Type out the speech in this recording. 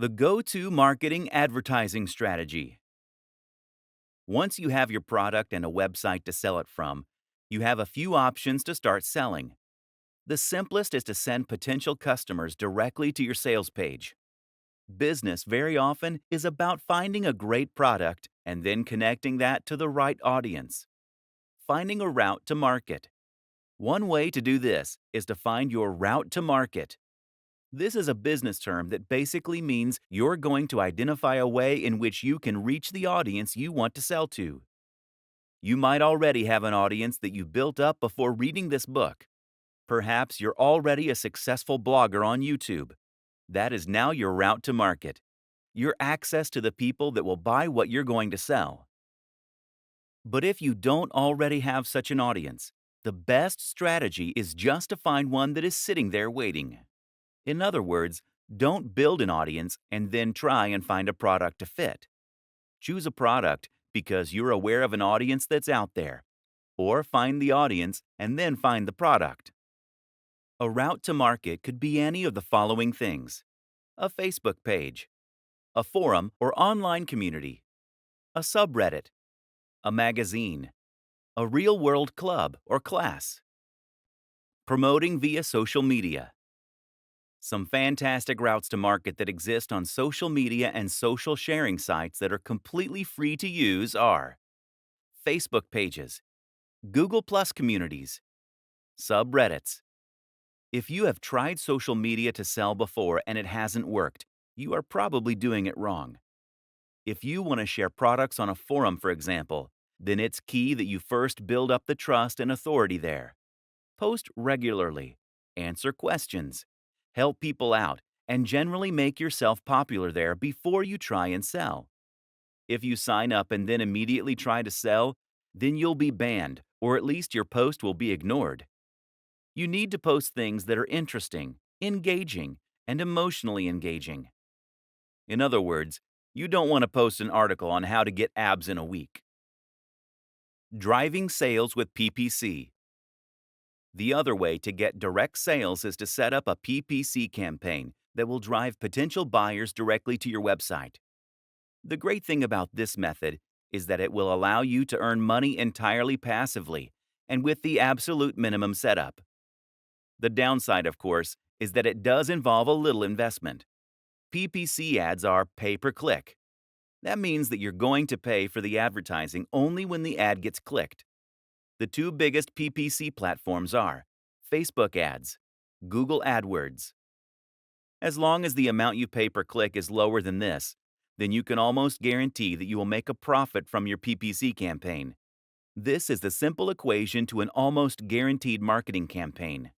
The go-to marketing advertising strategy. Once you have your product and a website to sell it from, you have a few options to start selling. The simplest is to send potential customers directly to your sales page. Business very often is about finding a great product and then connecting that to the right audience. Finding a route to market. One way to do this is to find your route to market. This is a business term that basically means you're going to identify a way in which you can reach the audience you want to sell to. You might already have an audience that you built up before reading this book. Perhaps you're already a successful blogger on YouTube. That is now your route to market, your access to the people that will buy what you're going to sell. But if you don't already have such an audience, the best strategy is just to find one that is sitting there waiting. In other words, don't build an audience and then try and find a product to fit. Choose a product because you're aware of an audience that's out there, or find the audience and then find the product. A route to market could be any of the following things: a Facebook page, a forum or online community, a subreddit, a magazine, a real-world club or class. Promoting via social media. Some fantastic routes to market that exist on social media and social sharing sites that are completely free to use are Facebook pages, Google Plus communities, subreddits. If you have tried social media to sell before and it hasn't worked, you are probably doing it wrong. If you want to share products on a forum, for example, then it's key that you first build up the trust and authority there. Post regularly, answer questions, help people out, and generally make yourself popular there before you try and sell. If you sign up and then immediately try to sell, then you'll be banned, or at least your post will be ignored. You need to post things that are interesting, engaging, and emotionally engaging. In other words, you don't want to post an article on how to get abs in a week. Driving sales with PPC. The other way to get direct sales is to set up a PPC campaign that will drive potential buyers directly to your website. The great thing about this method is that it will allow you to earn money entirely passively and with the absolute minimum setup. The downside, of course, is that it does involve a little investment. PPC ads are pay-per-click. That means that you're going to pay for the advertising only when the ad gets clicked. The two biggest PPC platforms are Facebook ads, Google AdWords. As long as the amount you pay per click is lower than this, then you can almost guarantee that you will make a profit from your PPC campaign. This is the simple equation to an almost guaranteed marketing campaign.